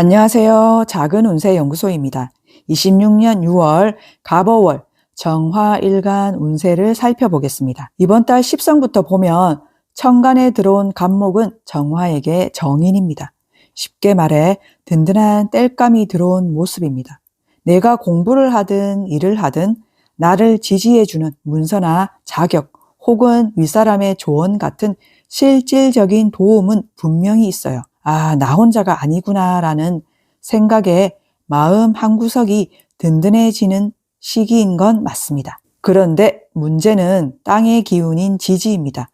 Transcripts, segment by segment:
안녕하세요. 작은 운세 연구소입니다. 26년 6월 갑오월 정화일간 운세를 살펴보겠습니다. 이번 달 10성부터 보면 천간에 들어온 갑목은 정화에게 정인입니다. 쉽게 말해 든든한 땔감이 들어온 모습입니다. 내가 공부를 하든 일을 하든 나를 지지해주는 문서나 자격 혹은 윗사람의 조언 같은 실질적인 도움은 분명히 있어요. 아, 나 혼자가 아니구나라는 생각에 마음 한구석이 든든해지는 시기인 건 맞습니다. 그런데 문제는 땅의 기운인 지지입니다.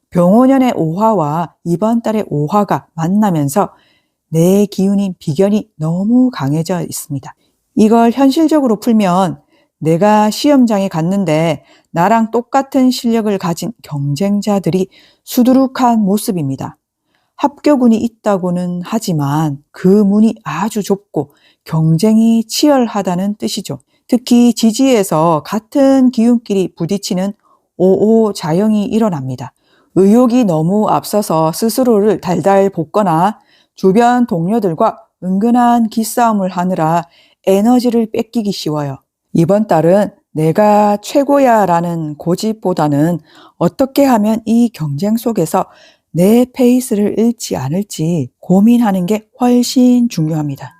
병오년의 오화와 이번 달의 오화가 만나면서 내 기운인 비견이 너무 강해져 있습니다. 이걸 현실적으로 풀면 내가 시험장에 갔는데 나랑 똑같은 실력을 가진 경쟁자들이 수두룩한 모습입니다. 합격운이 있다고는 하지만 그 문이 아주 좁고 경쟁이 치열하다는 뜻이죠. 특히 지지에서 같은 기운끼리 부딪히는 오오자영이 일어납니다. 의욕이 너무 앞서서 스스로를 달달 볶거나 주변 동료들과 은근한 기싸움을 하느라 에너지를 뺏기기 쉬워요. 이번 달은 내가 최고야 라는 고집보다는 어떻게 하면 이 경쟁 속에서 내 페이스를 잃지 않을지 고민하는 게 훨씬 중요합니다.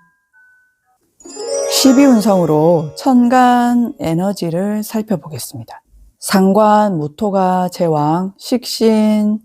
12운성으로 천간 에너지를 살펴보겠습니다. 상관, 무토가 제왕, 식신,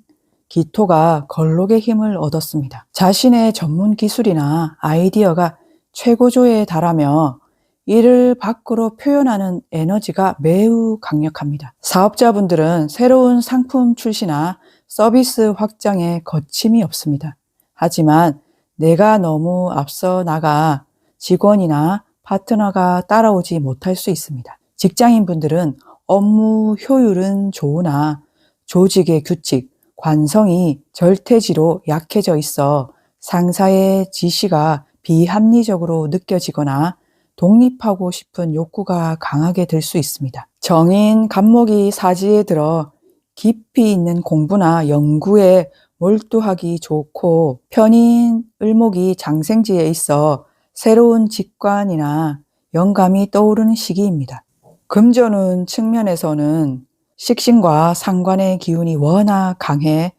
기토가 걸록의 힘을 얻었습니다. 자신의 전문 기술이나 아이디어가 최고조에 달하며 이를 밖으로 표현하는 에너지가 매우 강력합니다. 사업자분들은 새로운 상품 출시나 서비스 확장에 거침이 없습니다. 하지만 내가 너무 앞서 나가 직원이나 파트너가 따라오지 못할 수 있습니다. 직장인분들은 업무 효율은 좋으나 조직의 규칙, 관성이 절대지로 약해져 있어 상사의 지시가 비합리적으로 느껴지거나 독립하고 싶은 욕구가 강하게 될 수 있습니다. 정인 갑목이 사지에 들어 깊이 있는 공부나 연구에 몰두하기 좋고 편인 을목이 장생지에 있어 새로운 직관이나 영감이 떠오르는 시기입니다. 금전운 측면에서는 식신과 상관의 기운이 워낙 강해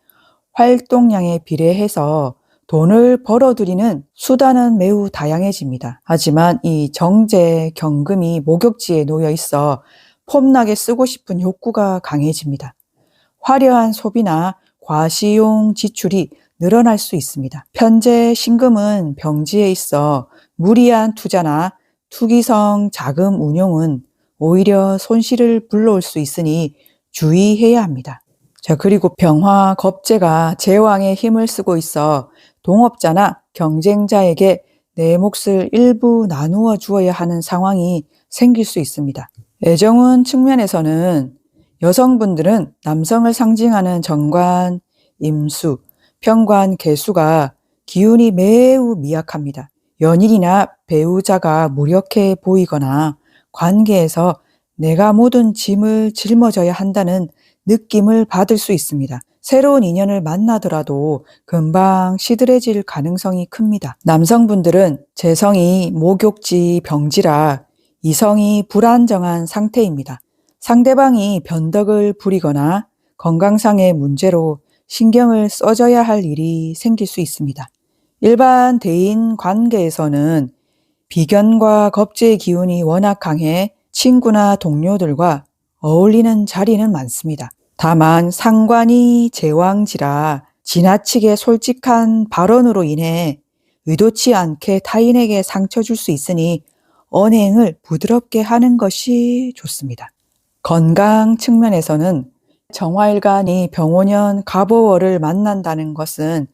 활동량에 비례해서 돈을 벌어들이는 수단은 매우 다양해집니다. 하지만 이 정제, 경금이 목욕지에 놓여 있어 폼나게 쓰고 싶은 욕구가 강해집니다. 화려한 소비나 과시용 지출이 늘어날 수 있습니다. 편재 신금은 병지에 있어 무리한 투자나 투기성 자금 운용은 오히려 손실을 불러올 수 있으니 주의해야 합니다. 자, 그리고 병화 겁재가 제왕의 힘을 쓰고 있어 동업자나 경쟁자에게 내 몫을 일부 나누어 주어야 하는 상황이 생길 수 있습니다. 애정운 측면에서는 여성분들은 남성을 상징하는 정관, 임수, 편관, 계수가 기운이 매우 미약합니다. 연인이나 배우자가 무력해 보이거나 관계에서 내가 모든 짐을 짊어져야 한다는 느낌을 받을 수 있습니다. 새로운 인연을 만나더라도 금방 시들해질 가능성이 큽니다. 남성분들은 재성이 목욕지 병지라 이성이 불안정한 상태입니다. 상대방이 변덕을 부리거나 건강상의 문제로 신경을 써줘야 할 일이 생길 수 있습니다. 일반 대인 관계에서는 비견과 겁재의 기운이 워낙 강해 친구나 동료들과 어울리는 자리는 많습니다. 다만 상관이 제왕지라 지나치게 솔직한 발언으로 인해 의도치 않게 타인에게 상처 줄 수 있으니 언행을 부드럽게 하는 것이 좋습니다. 건강 측면에서는 정화일간이 병오년 갑오월을 만난다는 것은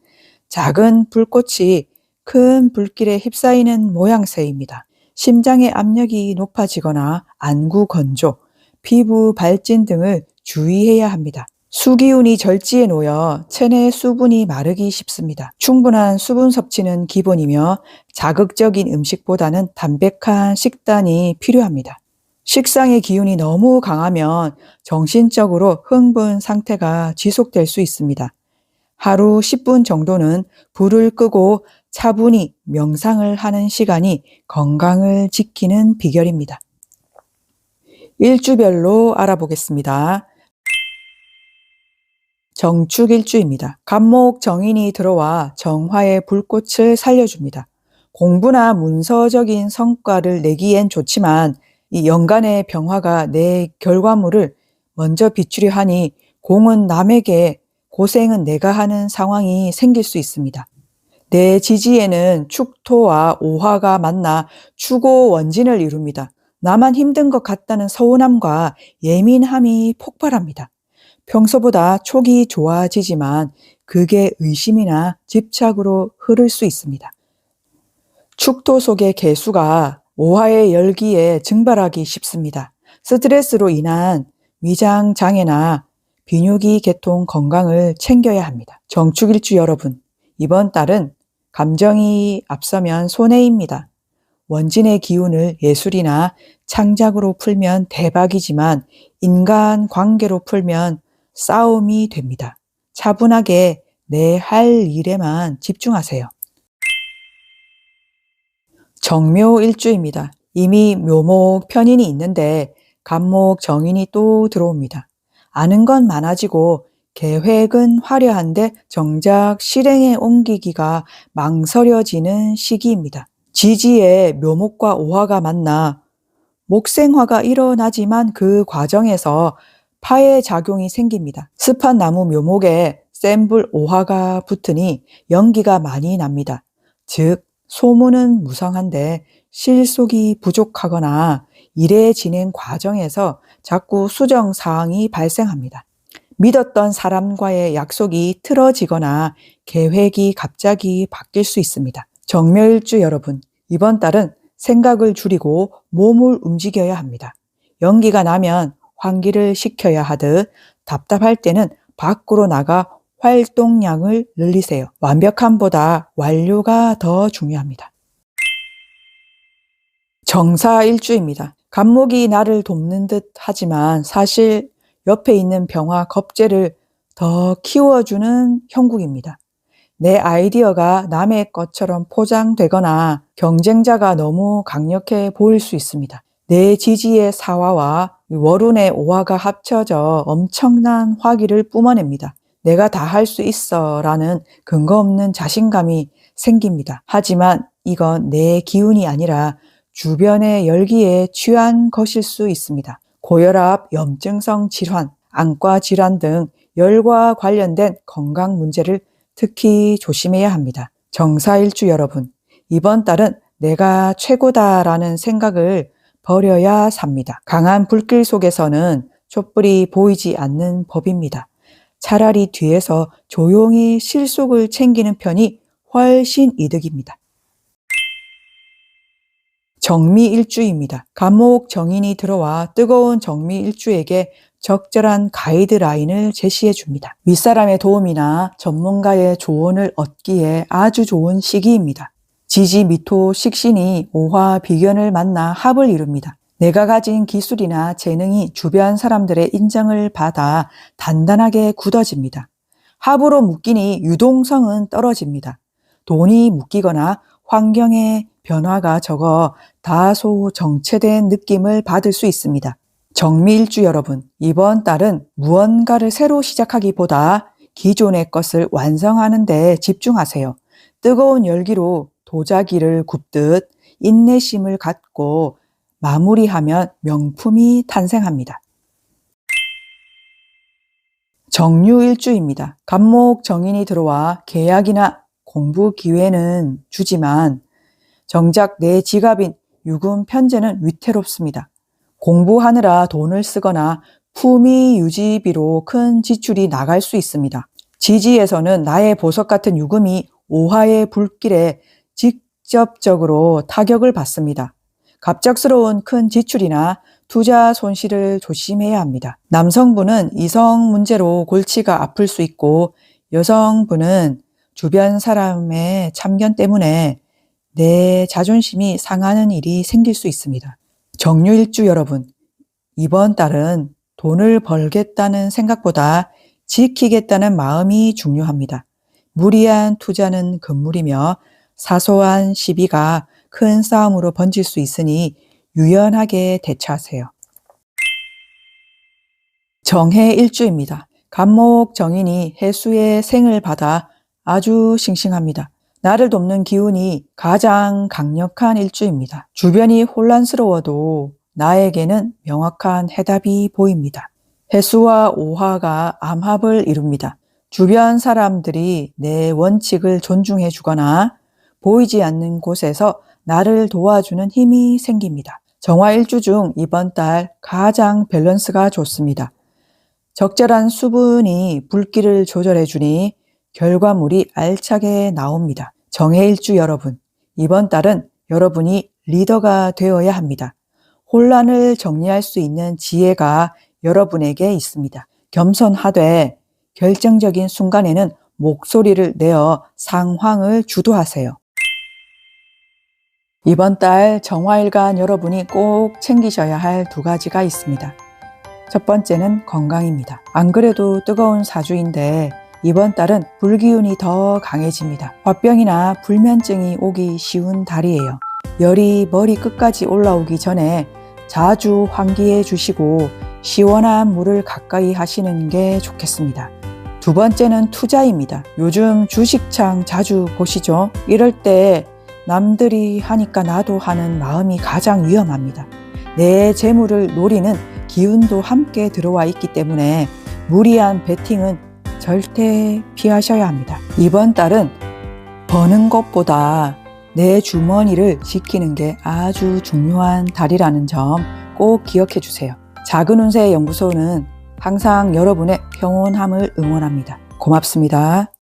작은 불꽃이 큰 불길에 휩싸이는 모양새입니다. 심장의 압력이 높아지거나 안구 건조, 피부 발진 등을 주의해야 합니다. 수기운이 절지에 놓여 체내 수분이 마르기 쉽습니다. 충분한 수분 섭취는 기본이며 자극적인 음식보다는 담백한 식단이 필요합니다. 식상의 기운이 너무 강하면 정신적으로 흥분 상태가 지속될 수 있습니다. 하루 10분 정도는 불을 끄고 차분히 명상을 하는 시간이 건강을 지키는 비결입니다. 일주별로 알아보겠습니다. 정축일주입니다. 간목 정인이 들어와 정화의 불꽃을 살려줍니다. 공부나 문서적인 성과를 내기엔 좋지만 이 연간의 병화가 내 결과물을 먼저 비추려 하니 공은 남에게 고생은 내가 하는 상황이 생길 수 있습니다. 내 지지에는 축토와 오화가 만나 축오 원진을 이룹니다. 나만 힘든 것 같다는 서운함과 예민함이 폭발합니다. 평소보다 촉이 좋아지지만 그게 의심이나 집착으로 흐를 수 있습니다. 축토 속의 개수가 오화의 열기에 증발하기 쉽습니다. 스트레스로 인한 위장 장애나 비뇨기 계통 건강을 챙겨야 합니다. 정축일주 여러분, 이번 달은 감정이 앞서면 손해입니다. 원진의 기운을 예술이나 창작으로 풀면 대박이지만 인간 관계로 풀면 싸움이 됩니다. 차분하게 내 할 일에만 집중하세요. 정묘일주입니다. 이미 묘목 편인이 있는데 간목 정인이 또 들어옵니다. 아는 건 많아지고 계획은 화려한데 정작 실행에 옮기기가 망설여지는 시기입니다. 지지에 묘목과 오화가 만나 목생화가 일어나지만 그 과정에서 파의 작용이 생깁니다. 습한 나무 묘목에 센 불 오화가 붙으니 연기가 많이 납니다. 즉 소문은 무성한데 실속이 부족하거나 일의 진행 과정에서 자꾸 수정사항이 발생합니다. 믿었던 사람과의 약속이 틀어지거나 계획이 갑자기 바뀔 수 있습니다. 정묘일주 여러분, 이번 달은 생각을 줄이고 몸을 움직여야 합니다. 연기가 나면 환기를 시켜야 하듯 답답할 때는 밖으로 나가 활동량을 늘리세요. 완벽함보다 완료가 더 중요합니다. 정사일주입니다. 간목이 나를 돕는 듯 하지만 사실 옆에 있는 병화 겁재를 더 키워주는 형국입니다. 내 아이디어가 남의 것처럼 포장되거나 경쟁자가 너무 강력해 보일 수 있습니다. 내 지지의 사화와 월운의 오화가 합쳐져 엄청난 화기를 뿜어냅니다. 내가 다 할 수 있어 라는 근거 없는 자신감이 생깁니다. 하지만 이건 내 기운이 아니라 주변의 열기에 취한 것일 수 있습니다. 고혈압, 염증성 질환, 안과 질환 등 열과 관련된 건강 문제를 특히 조심해야 합니다. 정사일주 여러분, 이번 달은 내가 최고다라는 생각을 버려야 삽니다. 강한 불길 속에서는 촛불이 보이지 않는 법입니다. 차라리 뒤에서 조용히 실속을 챙기는 편이 훨씬 이득입니다. 정미일주입니다. 간목 정인이 들어와 뜨거운 정미일주에게 적절한 가이드라인을 제시해 줍니다. 윗사람의 도움이나 전문가의 조언을 얻기에 아주 좋은 시기입니다. 지지, 미토, 식신이 오화, 비견을 만나 합을 이룹니다. 내가 가진 기술이나 재능이 주변 사람들의 인정을 받아 단단하게 굳어집니다. 합으로 묶이니 유동성은 떨어집니다. 돈이 묶이거나 환경의 변화가 적어 다소 정체된 느낌을 받을 수 있습니다. 정미일주 여러분, 이번 달은 무언가를 새로 시작하기보다 기존의 것을 완성하는 데 집중하세요. 뜨거운 열기로 도자기를 굽듯 인내심을 갖고 마무리하면 명품이 탄생합니다. 정유일주입니다. 간목 정인이 들어와 계약이나 공부 기회는 주지만 정작 내 지갑인 유금 편제는 위태롭습니다. 공부하느라 돈을 쓰거나 품위 유지비로 큰 지출이 나갈 수 있습니다. 지지에서는 나의 보석 같은 유금이 오화의 불길에 직접적으로 타격을 받습니다. 갑작스러운 큰 지출이나 투자 손실을 조심해야 합니다. 남성분은 이성 문제로 골치가 아플 수 있고 여성분은 주변 사람의 참견 때문에 내 자존심이 상하는 일이 생길 수 있습니다. 정유일주 여러분, 이번 달은 돈을 벌겠다는 생각보다 지키겠다는 마음이 중요합니다. 무리한 투자는 금물이며 사소한 시비가 큰 싸움으로 번질 수 있으니 유연하게 대처하세요. 정해일주입니다. 간목 정인이 해수의 생을 받아 아주 싱싱합니다. 나를 돕는 기운이 가장 강력한 일주입니다. 주변이 혼란스러워도 나에게는 명확한 해답이 보입니다. 해수와 오화가 암합을 이룹니다. 주변 사람들이 내 원칙을 존중해 주거나 보이지 않는 곳에서 나를 도와주는 힘이 생깁니다. 정화일주 중 이번 달 가장 밸런스가 좋습니다. 적절한 수분이 불길을 조절해 주니 결과물이 알차게 나옵니다. 정해일주 여러분, 이번 달은 여러분이 리더가 되어야 합니다. 혼란을 정리할 수 있는 지혜가 여러분에게 있습니다. 겸손하되 결정적인 순간에는 목소리를 내어 상황을 주도하세요. 이번 달 정화일간 여러분이 꼭 챙기셔야 할 2가지가 있습니다. 첫 번째는 건강입니다. 안 그래도 뜨거운 사주인데 이번 달은 불기운이 더 강해집니다. 화병이나 불면증이 오기 쉬운 달이에요. 열이 머리 끝까지 올라오기 전에 자주 환기해 주시고 시원한 물을 가까이 하시는 게 좋겠습니다. 두 번째는 투자입니다. 요즘 주식창 자주 보시죠? 이럴 때 남들이 하니까 나도 하는 마음이 가장 위험합니다. 내 재물을 노리는 기운도 함께 들어와 있기 때문에 무리한 베팅은 절대 피하셔야 합니다. 이번 달은 버는 것보다 내 주머니를 지키는 게 아주 중요한 달이라는 점 꼭 기억해 주세요. 작은 운세 연구소는 항상 여러분의 평온함을 응원합니다. 고맙습니다.